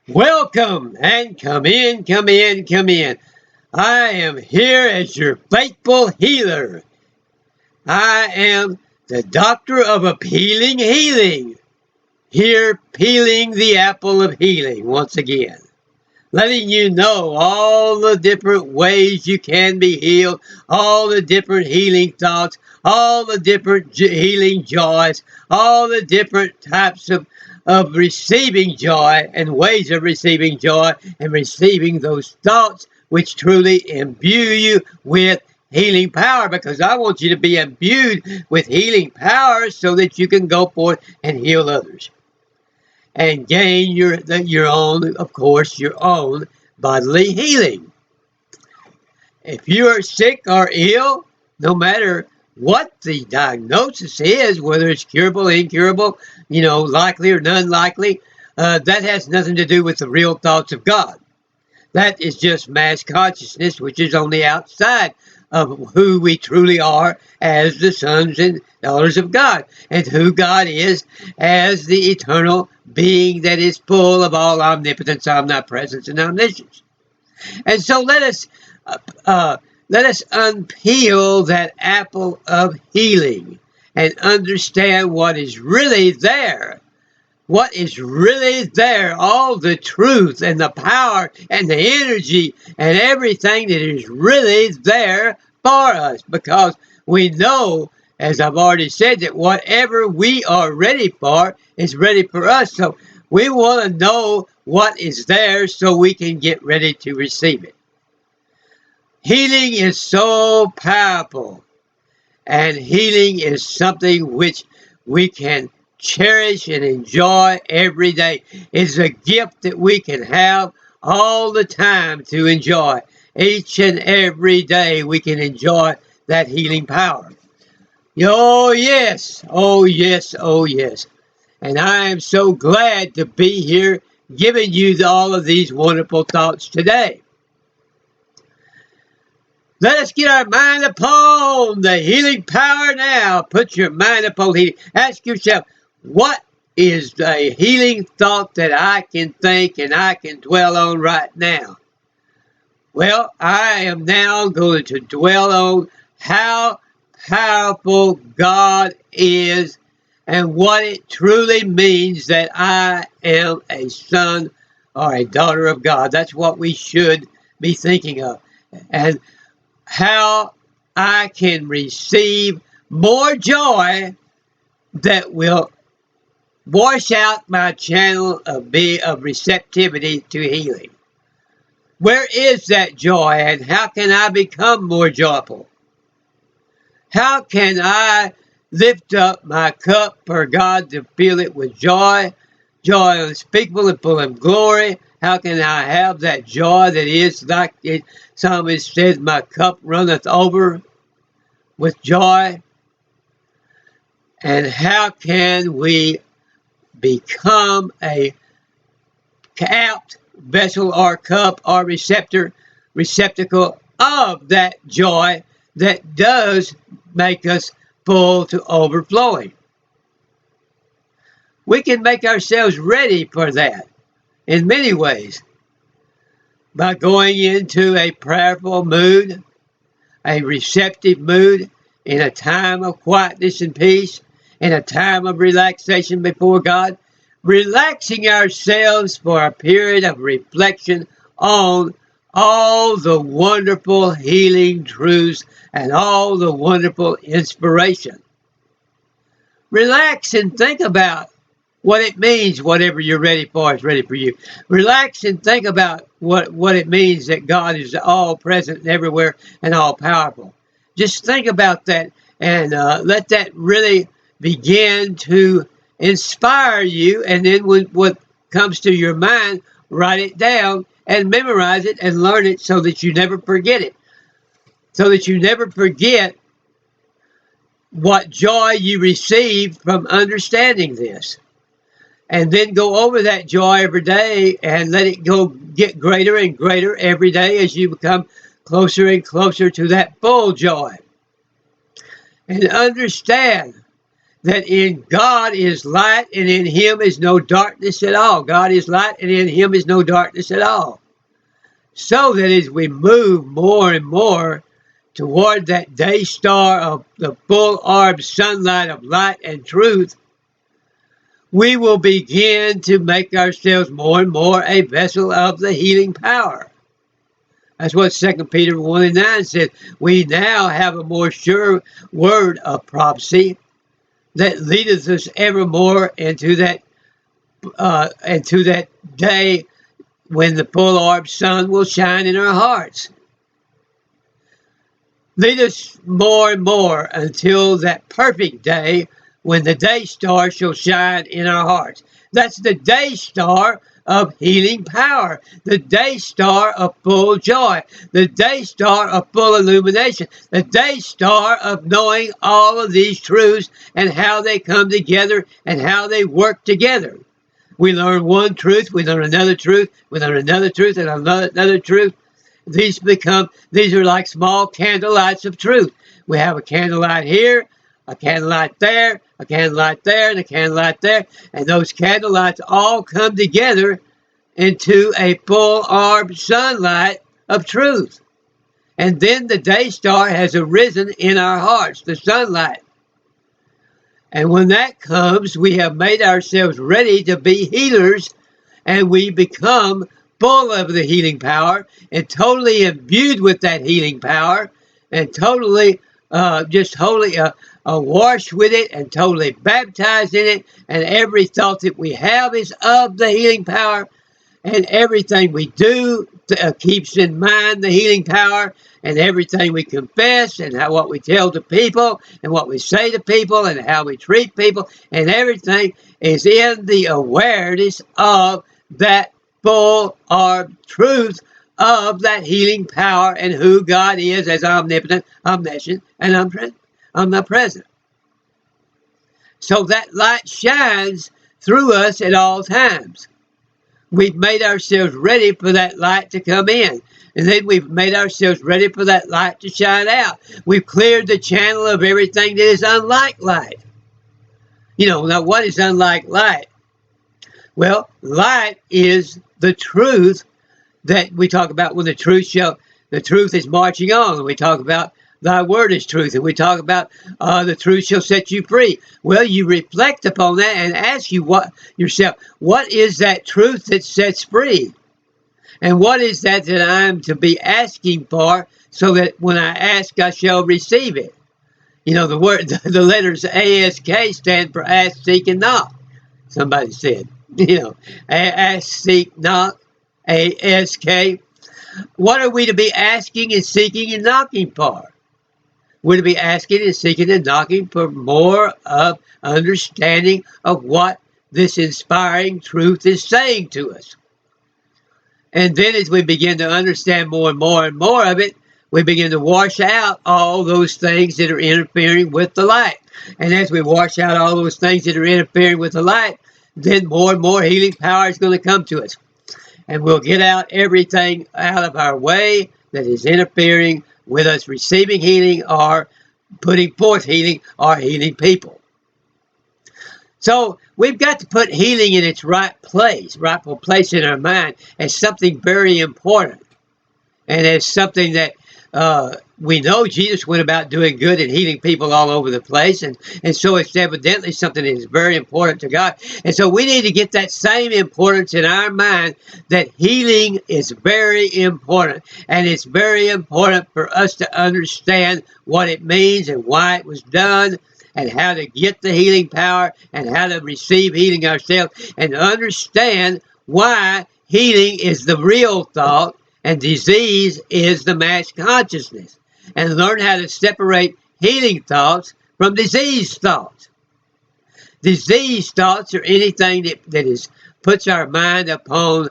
Welcome and come in, come in, come in. I am here as your faithful healer. I am the doctor of appealing healing. Here peeling the apple of healing once again. Letting you know all the different ways you can be healed, all the different healing thoughts, all the different healing joys, all the different types of receiving joy and ways of receiving joy and receiving those thoughts which truly imbue you with healing power, because I want you to be imbued with healing power so that you can go forth and heal others and gain your own, of course, your own bodily healing. If you are sick or ill, no matter what the diagnosis is, whether it's curable, incurable, likely or unlikely, that has nothing to do with the real thoughts of God. That is just mass consciousness, which is on the outside of who we truly are as the sons and daughters of God, and who God is as the eternal being that is full of all omnipotence, omnipresence, and omniscience. And so let us unpeel that apple of healing and understand what is really there. What is really there, all the truth and the power and the energy and everything that is really there for us. Because we know, as I've already said, that whatever we are ready for is ready for us. So we want to know what is there so we can get ready to receive it. Healing is so powerful, and healing is something which we can cherish and enjoy every day. It's a gift that we can have all the time to enjoy. Each and every day we can enjoy that healing power. Oh yes, oh yes, oh yes. And I am so glad to be here giving you all of these wonderful thoughts today. Let us get our mind upon the healing power now. Put your mind upon healing. Ask yourself, what is the healing thought that I can think and I can dwell on right now? Well, I am now going to dwell on how powerful God is and what it truly means that I am a son or a daughter of God. That's what we should be thinking of. And how I can receive more joy that will wash out my channel of receptivity to healing. Where is that joy, and how can I become more joyful? How can I lift up my cup for God to fill it with joy, joy unspeakable and full of glory? How can I have that joy that is like the psalmist says, my cup runneth over with joy? And how can we become a capped vessel or cup or receptacle of that joy that does make us full to overflowing? We can make ourselves ready for that in many ways by going into a prayerful mood, a receptive mood, in a time of quietness and peace, in a time of relaxation before God, relaxing ourselves for a period of reflection on all the wonderful healing truths and all the wonderful inspiration. Relax and think about what it means. Whatever you're ready for is ready for you. Relax and think about what it means that God is all present and everywhere and all powerful. Just think about that and let that really begin to inspire you. And then when what comes to your mind, write it down and memorize it and learn it so that you never forget it. So that you never forget what joy you receive from understanding this. And then go over that joy every day and let it go get greater and greater every day as you become closer and closer to that full joy. And understand that in God is light and in him is no darkness at all. God is light and in him is no darkness at all. So that as we move more and more toward that day star of the full-orbed sunlight of light and truth, we will begin to make ourselves more and more a vessel of the healing power. That's what 2 Peter 1:9 says. We now have a more sure word of prophecy that leadeth us evermore into that day when the full-orbed sun will shine in our hearts. Lead us more and more until that perfect day when the day star shall shine in our hearts. That's the day star of healing power, the day star of full joy, the day star of full illumination, the day star of knowing all of these truths and how they come together and how they work together. We learn one truth, we learn another truth, we learn another truth and another truth. These are like small candlelights of truth. We have a candlelight here, a candlelight there, a candlelight there, and a candlelight there. And those candlelights all come together into a full-orbed sunlight of truth. And then the day star has arisen in our hearts, the sunlight. And when that comes, we have made ourselves ready to be healers, and we become full of the healing power and totally imbued with that healing power and totally washed with it and totally baptized in it. And every thought that we have is of the healing power, and everything we do keeps in mind the healing power, and everything we confess and what we tell to people and what we say to people and how we treat people, and everything is in the awareness of that full-orbed truth of that healing power and who God is as omnipotent, omniscient, and omnipresent. So that light shines through us at all times. We've made ourselves ready for that light to come in. And then we've made ourselves ready for that light to shine out. We've cleared the channel of everything that is unlike light. Now what is unlike light? Well, light is the truth that we talk about when the truth is marching on. And we talk about thy word is truth. And we talk about the truth shall set you free. Well, you reflect upon that and ask yourself, what is that truth that sets free? And what is that I'm to be asking for so that when I ask, I shall receive it? The letters ASK stand for ask, seek, and knock. Somebody said, ask, seek, knock, ASK. What are we to be asking and seeking and knocking for? We're to be asking and seeking and knocking for more of understanding of what this inspiring truth is saying to us. And then as we begin to understand more and more and more of it, we begin to wash out all those things that are interfering with the light. And as we wash out all those things that are interfering with the light, then more and more healing power is going to come to us. And we'll get out everything out of our way that is interfering with us receiving healing or putting forth healing or healing people. So we've got to put healing in its rightful place in our mind as something very important. And as something that we know Jesus went about doing good and healing people all over the place. And so it's evidently something that is very important to God. And so we need to get that same importance in our mind that healing is very important. And it's very important for us to understand what it means and why it was done, and how to get the healing power and how to receive healing ourselves, and to understand why healing is the real thought and disease is the mass consciousness, and learn how to separate healing thoughts from disease thoughts. Disease thoughts are anything that puts our mind upon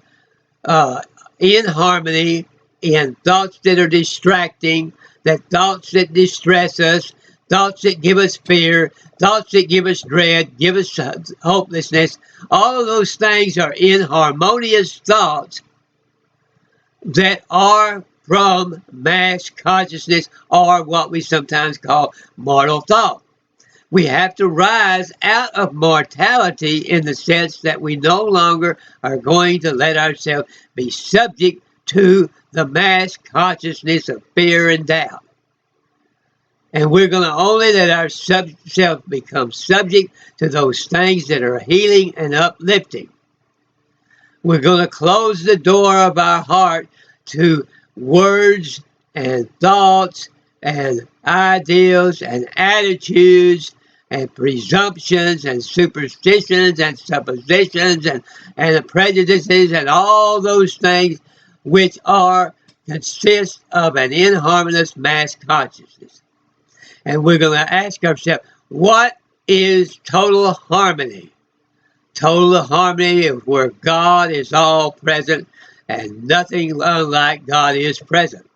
inharmony, in thoughts that are distracting, thoughts that distress us, thoughts that give us fear, thoughts that give us dread, give us hopelessness. All of those things are inharmonious thoughts that are from mass consciousness, or what we sometimes call mortal thought. We have to rise out of mortality in the sense that we no longer are going to let ourselves be subject to the mass consciousness of fear and doubt. And we're going to only let ourselves become subject to those things that are healing and uplifting. We're going to close the door of our heart to words and thoughts and ideals and attitudes and presumptions and superstitions and suppositions and prejudices and all those things which consist of an inharmonious mass consciousness. And we're going to ask ourselves, what is total harmony? Total harmony is where God is all present and nothing unlike God is present.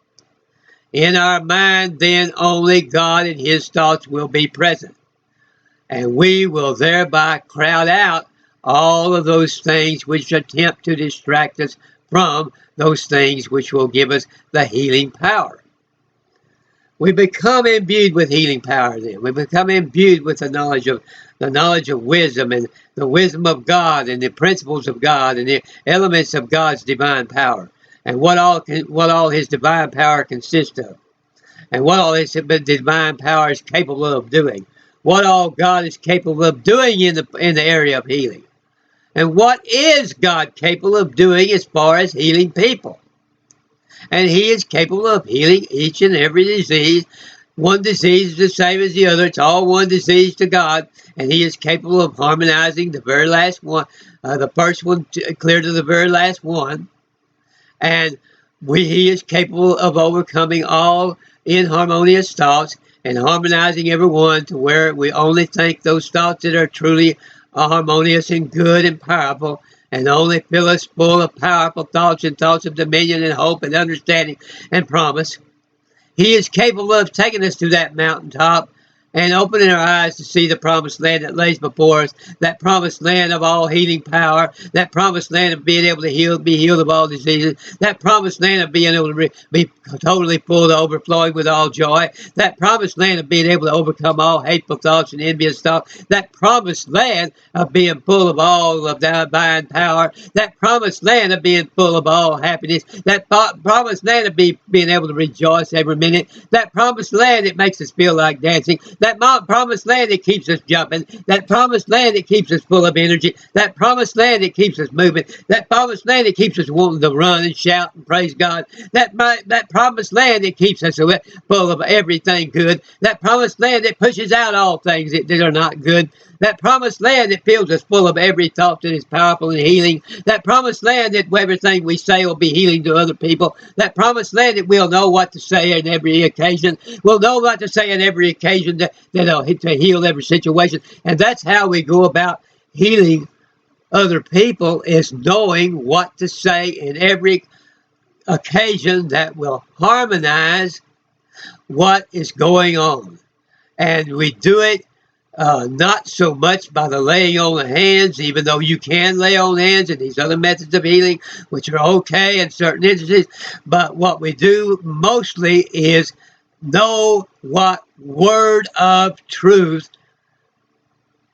In our mind, then, only God and his thoughts will be present. And we will thereby crowd out all of those things which attempt to distract us from those things which will give us the healing power. We become imbued with healing power then. We become imbued with the knowledge of wisdom and the wisdom of God and the principles of God and the elements of God's divine power and what all his divine power consists of and what all his divine power is capable of doing. What all God is capable of doing in the area of healing. And what is God capable of doing as far as healing people? And he is capable of healing each and every disease. One disease is the same as the other. It's all one disease to God. And he is capable of harmonizing the very last one, the first one clear to the very last one. And he is capable of overcoming all inharmonious thoughts and harmonizing every one to where we only think those thoughts that are truly harmonious and good and powerful, and only fill us full of powerful thoughts and thoughts of dominion and hope and understanding and promise. He is capable of taking us to that mountaintop and opening our eyes to see the promised land that lays before us, that promised land of all healing power, that promised land of being able to be healed of all diseases, that promised land of being able to be totally full to overflowing with all joy, that promised land of being able to overcome all hateful thoughts and envious thoughts, that promised land of being full of all of divine power, that promised land of being full of all happiness, that promised land of being able to rejoice every minute, that promised land that makes us feel like dancing, that promised land that keeps us jumping, that promised land that keeps us full of energy, that promised land that keeps us moving, that promised land that keeps us wanting to run and shout and praise God, that promised land that keeps us full of everything good, that promised land that pushes out all things that are not good, that promised land that fills us full of every thought that is powerful and healing, that promised land that everything we say will be healing to other people, that promised land that we'll know what to say in every occasion, we'll know what to say in every occasion to heal every situation. And that's how we go about healing other people, is knowing what to say in every occasion that will harmonize what is going on. And we do it not so much by the laying on of hands, even though you can lay on hands and these other methods of healing, which are okay in certain instances. But what we do mostly is know what word of truth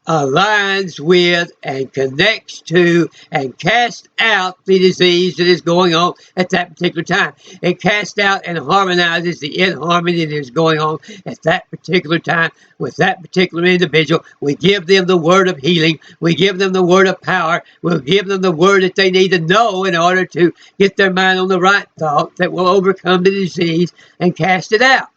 aligns with and connects to and casts out the disease that is going on at that particular time. It casts out and harmonizes the inharmony that is going on at that particular time with that particular individual. We give them the word of healing. We give them the word of power. We'll give them the word that they need to know in order to get their mind on the right thought that will overcome the disease and cast it out.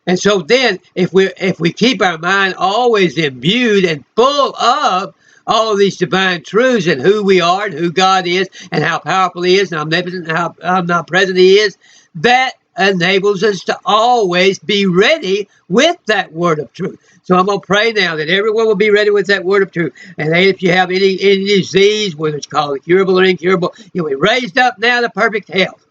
And so then, if we keep our mind always imbued and full of all of these divine truths and who we are and who God is and how powerful he is and omnipotent and how omnipresent he is, that enables us to always be ready with that word of truth. So I'm going to pray now that everyone will be ready with that word of truth. And if you have any disease, whether it's called curable or incurable, you'll be raised up now to perfect health.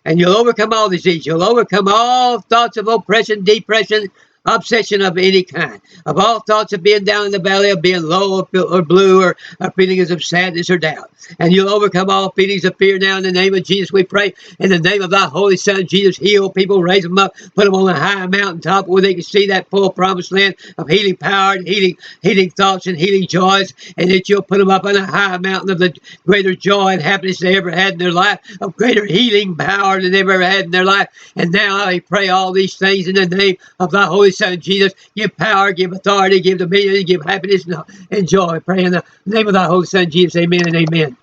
And you'll overcome all disease. You'll overcome all thoughts of oppression, depression, obsession of any kind, of all thoughts of being down in the valley, of being low or blue, or feelings of sadness or doubt. And you'll overcome all feelings of fear now in the name of Jesus. We pray in the name of thy Holy Son, Jesus. Heal people, raise them up, put them on a high mountaintop where they can see that full promised land of healing power and healing thoughts and healing joys, and that you'll put them up on a high mountain of the greater joy and happiness they ever had in their life, of greater healing power than they've ever had in their life. And now I pray all these things in the name of thy Holy Son, Jesus. Give power, give authority, give dominion, give happiness and joy. Pray in the name of thy Holy Son, Jesus. Amen and amen.